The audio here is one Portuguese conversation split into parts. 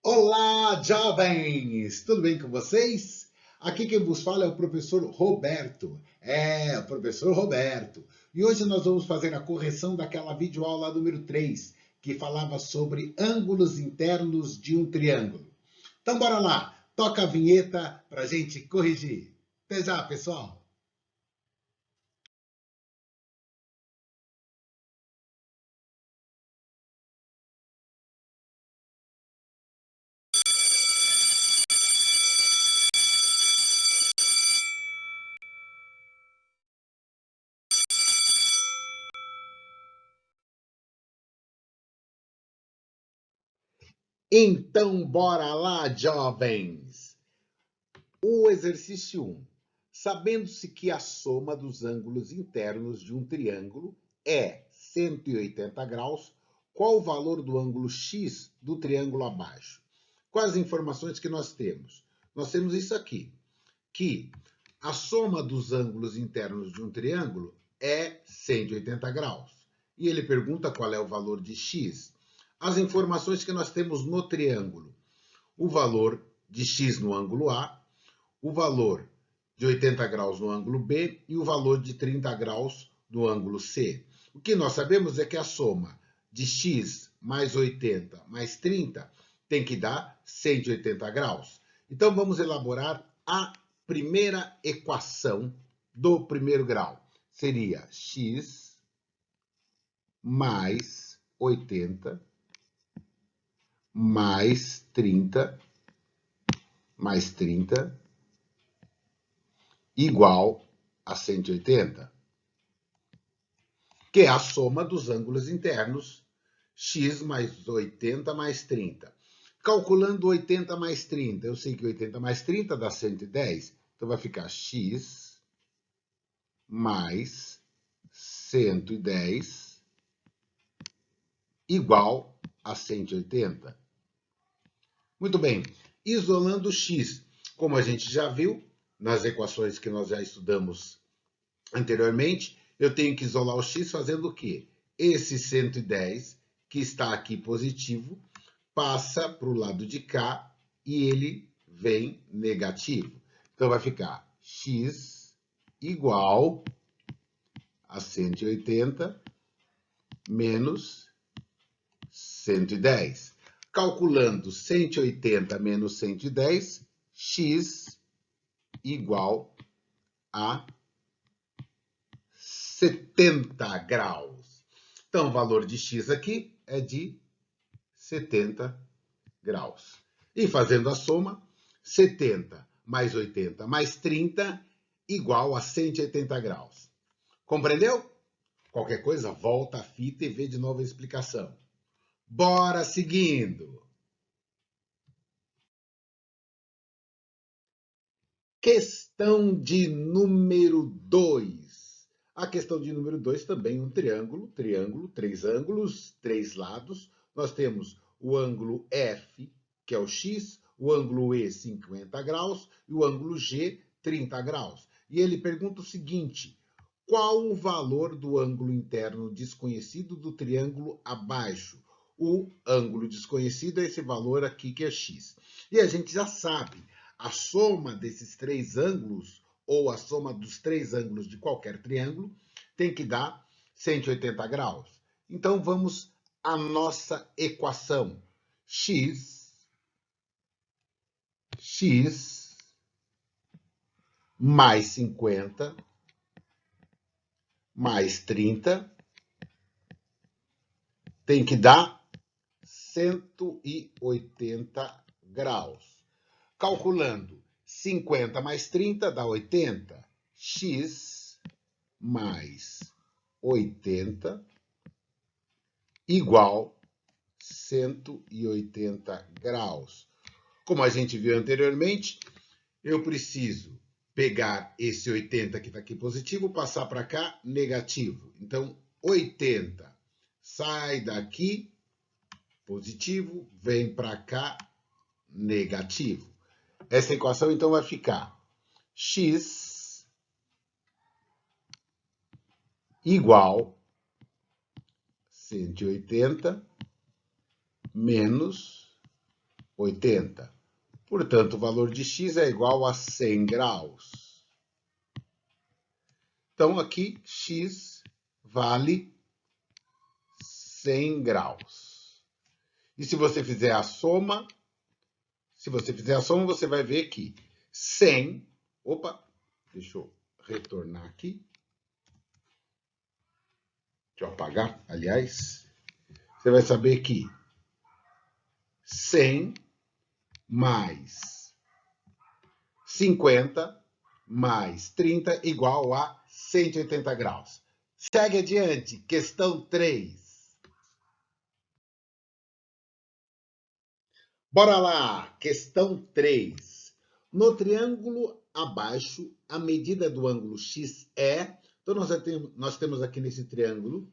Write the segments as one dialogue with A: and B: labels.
A: Olá, jovens! Tudo bem com vocês? Aqui quem vos fala é o professor Roberto. O professor Roberto. E hoje nós vamos fazer a correção daquela videoaula número 3, que falava sobre ângulos internos de um triângulo. Então, bora lá! Toca a vinheta para a gente corrigir. Até já, pessoal! Então, bora lá, jovens! O exercício 1. Sabendo-se que a soma dos ângulos internos de um triângulo é 180 graus, qual o valor do ângulo x do triângulo abaixo? Quais as informações que nós temos? Nós temos isso aqui, que a soma dos ângulos internos de um triângulo é 180 graus. E ele pergunta qual é o valor de x. As informações que nós temos no triângulo: o valor de x no ângulo A, o valor de 80 graus no ângulo B e o valor de 30 graus no ângulo C. O que nós sabemos é que a soma de x mais 80 mais 30 tem que dar 180 graus. Então, vamos elaborar a primeira equação do primeiro grau. Seria x mais 80 mais 30 igual a 180, que é a soma dos ângulos internos, x mais 80 mais 30. Calculando 80 mais 30, eu sei que 80 mais 30 dá 110, então vai ficar x mais 110 igual a 180. Muito bem, isolando x, como a gente já viu nas equações que nós já estudamos anteriormente, eu tenho que isolar o x fazendo o quê? Esse 110, que está aqui positivo, passa para o lado de cá e ele vem negativo. Então, vai ficar x igual a 180 menos 110. Calculando 180 menos 110, x igual a 70 graus. Então, o valor de x aqui é de 70 graus. E fazendo a soma, 70 mais 80 mais 30 igual a 180 graus. Compreendeu? Qualquer coisa, volta a fita e vê de novo a explicação. Bora seguindo. Questão de número 2. A questão de número 2 também um triângulo, três ângulos, três lados. Nós temos o ângulo F, que é o x, o ângulo E, 50 graus, e o ângulo G, 30 graus. E ele pergunta o seguinte: qual o valor do ângulo interno desconhecido do triângulo abaixo? O ângulo desconhecido é esse valor aqui, que é x. E a gente já sabe, a soma desses três ângulos, ou a soma dos três ângulos de qualquer triângulo, tem que dar 180 graus. Então, vamos à nossa equação. X mais 50 mais 30 tem que dar 180 graus. Calculando 50 mais 30 dá 80. X mais 80 igual 180 graus. Como a gente viu anteriormente, eu preciso pegar esse 80 que está aqui positivo, passar para cá negativo. Então, 80 sai daqui positivo, vem para cá negativo. Essa equação, então, vai ficar x igual 180 menos 80. Portanto, o valor de x é igual a 100 graus. Então, aqui, x vale 100 graus. E se você fizer a soma, você vai ver que 100... Opa, deixa eu retornar aqui. Deixa eu apagar, aliás. Você vai saber que 100 mais 50 mais 30 igual a 180 graus. Segue adiante, questão 3. Bora lá, questão 3. No triângulo abaixo, a medida do ângulo X é... Então, nós temos aqui nesse triângulo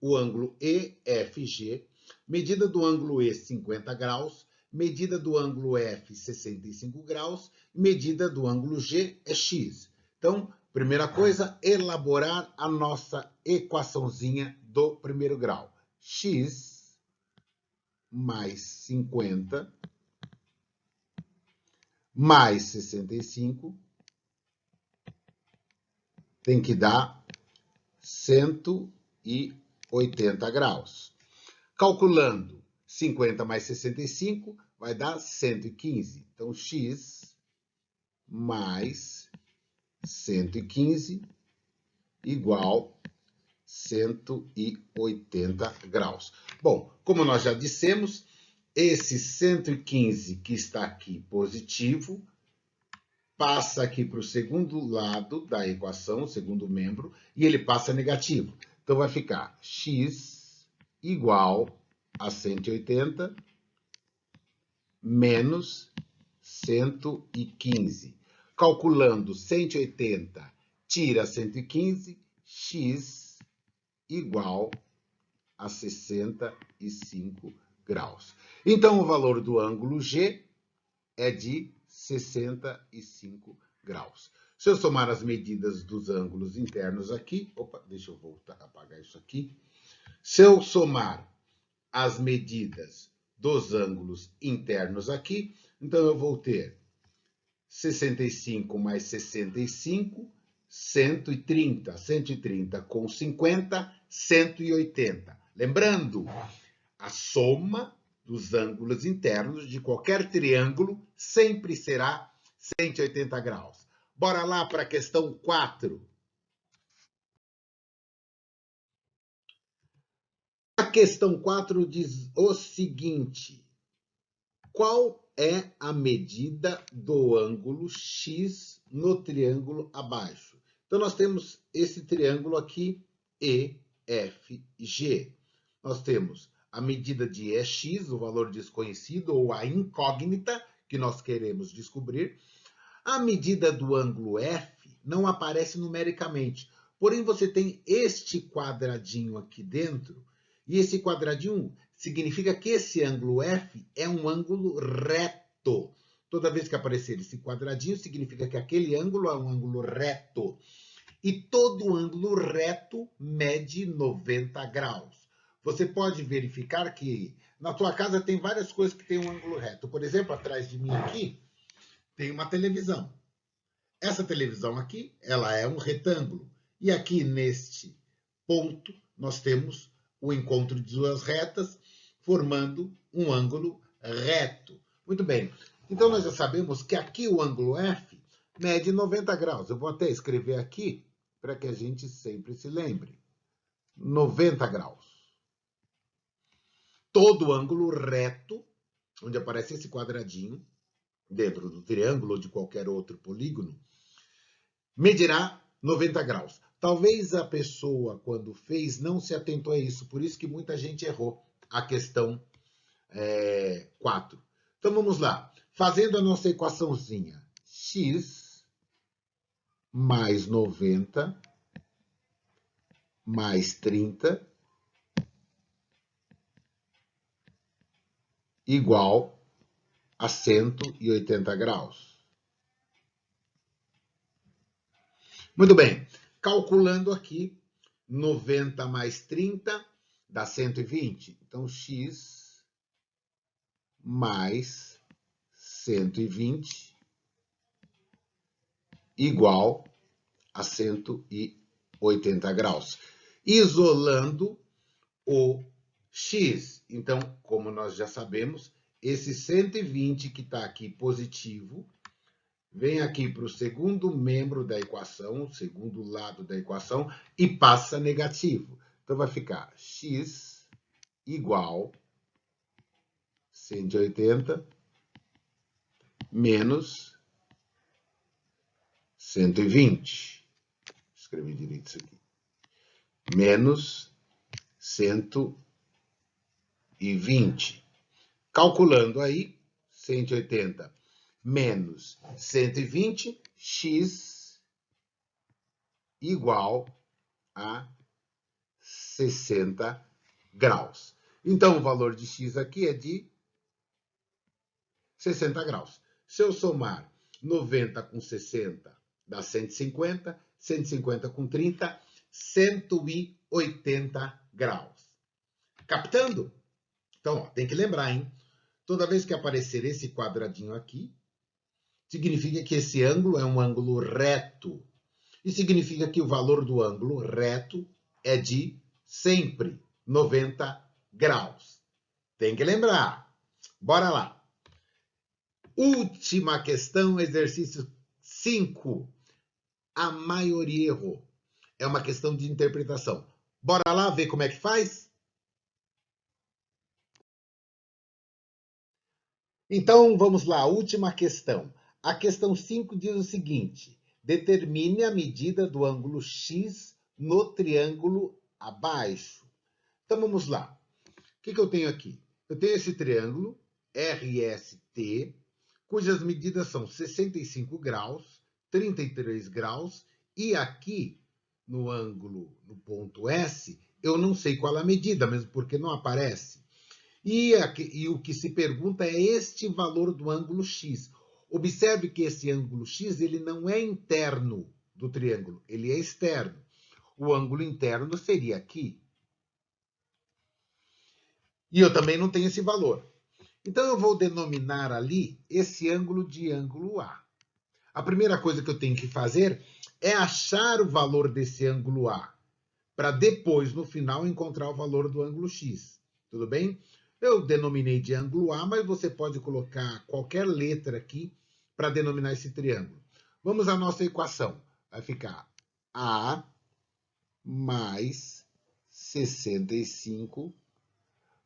A: o ângulo EFG, medida do ângulo E 50 graus, medida do ângulo F 65 graus, medida do ângulo G é X. Então, primeira coisa, elaborar a nossa equaçãozinha do primeiro grau. X mais 50 mais 65 tem que dar 180 graus. Calculando 50 mais 65 vai dar 115. Então, x mais 115 igual 180 graus. Bom, como nós já dissemos, esse 115 que está aqui positivo passa aqui para o segundo lado da equação, o segundo membro, e ele passa negativo. Então, vai ficar x igual a 180 menos 115. Calculando 180, tira 115, x igual a 65 graus. Então, o valor do ângulo G é de 65 graus. Se eu somar as medidas dos ângulos internos aqui... Opa, deixa eu voltar a apagar isso aqui. Se eu somar as medidas dos ângulos internos aqui, então eu vou ter 65 mais 65, 130. 130 com 50, 180. Lembrando, a soma dos ângulos internos de qualquer triângulo sempre será 180 graus. Bora lá para a questão 4. A questão 4 diz o seguinte: qual é a medida do ângulo X no triângulo abaixo? Então, nós temos esse triângulo aqui, EFG. Nós temos a medida de EX, o valor desconhecido, ou a incógnita, que nós queremos descobrir. A medida do ângulo F não aparece numericamente, porém você tem este quadradinho aqui dentro, e esse quadradinho significa que esse ângulo F é um ângulo reto. Toda vez que aparecer esse quadradinho, significa que aquele ângulo é um ângulo reto. E todo ângulo reto mede 90 graus. Você pode verificar que na tua casa tem várias coisas que têm um ângulo reto. Por exemplo, atrás de mim aqui, tem uma televisão. Essa televisão aqui, ela é um retângulo. E aqui neste ponto, nós temos o encontro de duas retas, formando um ângulo reto. Muito bem. Então, nós já sabemos que aqui o ângulo F mede 90 graus. Eu vou até escrever aqui, para que a gente sempre se lembre. 90 graus. Todo ângulo reto, onde aparece esse quadradinho, dentro do triângulo ou de qualquer outro polígono, medirá 90 graus. Talvez a pessoa, quando fez, não se atentou a isso. Por isso que muita gente errou a questão 4. Então, vamos lá. Fazendo a nossa equaçãozinha. X mais 90 mais 30 igual a 180 graus. Muito bem. Calculando aqui, 90 mais 30 dá 120. Então, x mais 120 igual a 180 graus, isolando o x. Então, como nós já sabemos, esse 120 que está aqui positivo, vem aqui para o segundo membro da equação, o segundo lado da equação, e passa negativo. Então, vai ficar x igual 180 menos 120. Escrevi direito isso aqui. Menos 120. Calculando aí, 180 menos 120, x igual a 60 graus. Então, o valor de x aqui é de 60 graus. Se eu somar 90 com 60, dá 150, 150 com 30, 180 graus. Captando? Então, ó, tem que lembrar, hein? Toda vez que aparecer esse quadradinho aqui, significa que esse ângulo é um ângulo reto. E significa que o valor do ângulo reto é de sempre 90 graus. Tem que lembrar. Bora lá. Última questão, exercício 5. A maioria errou. É uma questão de interpretação. Bora lá ver como é que faz? Então, vamos lá, última questão. A questão 5 diz o seguinte: determine a medida do ângulo x no triângulo abaixo. Então, vamos lá. O que eu tenho aqui? Eu tenho esse triângulo RST, cujas medidas são 65 graus, 33 graus, e aqui no ângulo, no ponto S, eu não sei qual é a medida, mesmo porque não aparece. E o que se pergunta é este valor do ângulo x. Observe que esse ângulo x ele não é interno do triângulo, ele é externo. O ângulo interno seria aqui. E eu também não tenho esse valor. Então, eu vou denominar ali esse ângulo de ângulo A. A primeira coisa que eu tenho que fazer é achar o valor desse ângulo A, para depois, no final, encontrar o valor do ângulo x. Tudo bem? Eu denominei de ângulo A, mas você pode colocar qualquer letra aqui para denominar esse triângulo. Vamos à nossa equação. Vai ficar A mais 65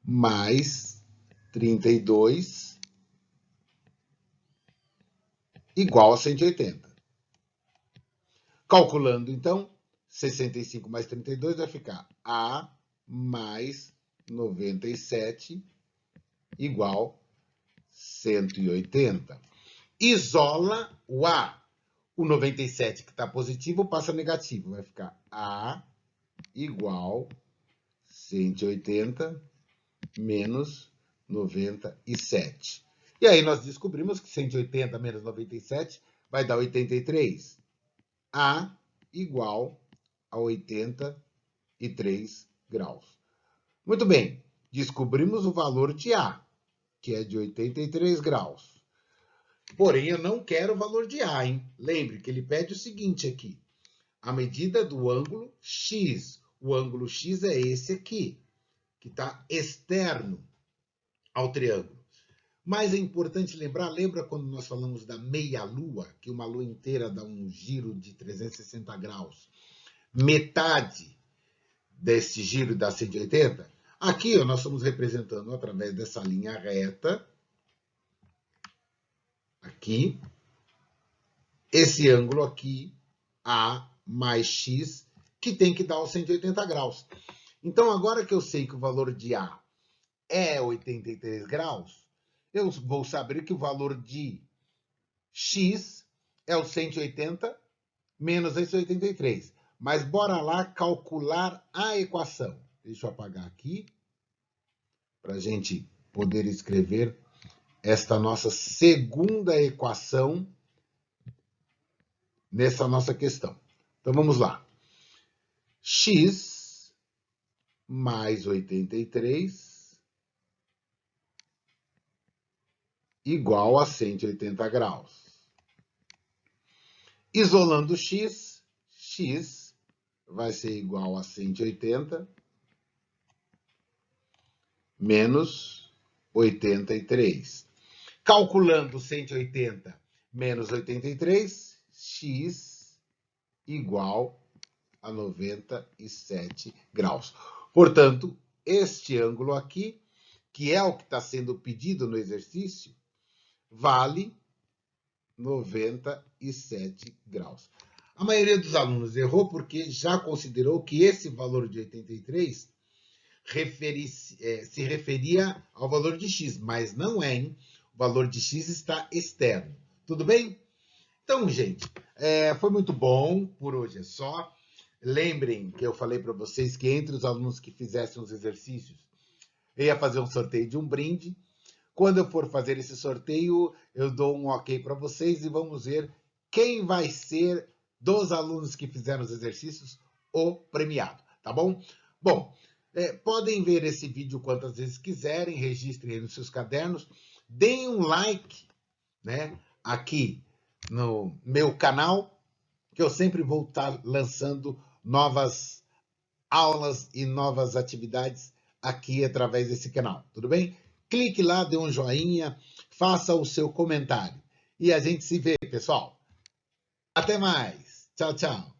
A: mais 32 igual a 180. Calculando, então, 65 mais 32 vai ficar A mais 97 igual 180. Isola o A. O 97 que está positivo passa negativo. Vai ficar A igual 180 menos 97. E aí nós descobrimos que 180 menos 97 vai dar 83. A igual a 83 graus. Muito bem, descobrimos o valor de A, que é de 83 graus. Porém, eu não quero o valor de A, hein? Lembre que ele pede o seguinte aqui: a medida do ângulo x. O ângulo x é esse aqui, que está externo ao triângulo. Mas é importante lembrar, lembra quando nós falamos da meia-lua, que uma lua inteira dá um giro de 360 graus? Metade desse giro dá 180? Aqui ó, nós estamos representando através dessa linha reta, aqui, esse ângulo aqui, A mais X, que tem que dar os 180 graus. Então, agora que eu sei que o valor de A é 83 graus, eu vou saber que o valor de X é o 180 menos esse 83. Mas bora lá calcular a equação. Deixa eu apagar aqui, para a gente poder escrever esta nossa segunda equação nessa nossa questão. Então, vamos lá. X mais 83 igual a 180 graus. Isolando x, x vai ser igual a 180 menos 83. Calculando 180 menos 83, x igual a 97 graus. Portanto, este ângulo aqui, que é o que está sendo pedido no exercício, vale 97 graus. A maioria dos alunos errou porque já considerou que esse valor de 83 se referia ao valor de x, mas não é, hein? O valor de x está externo. Tudo bem? Então, gente, foi muito bom, por hoje é só. Lembrem que eu falei para vocês que entre os alunos que fizessem os exercícios, eu ia fazer um sorteio de um brinde. Quando eu for fazer esse sorteio, eu dou um ok para vocês e vamos ver quem vai ser dos alunos que fizeram os exercícios o premiado, tá bom? Bom, podem ver esse vídeo quantas vezes quiserem, registrem aí nos seus cadernos, deem um like, né, aqui no meu canal, que eu sempre vou estar lançando novas aulas e novas atividades aqui através desse canal, tudo bem? Clique lá, dê um joinha, faça o seu comentário. E a gente se vê, pessoal. Até mais. Tchau, tchau.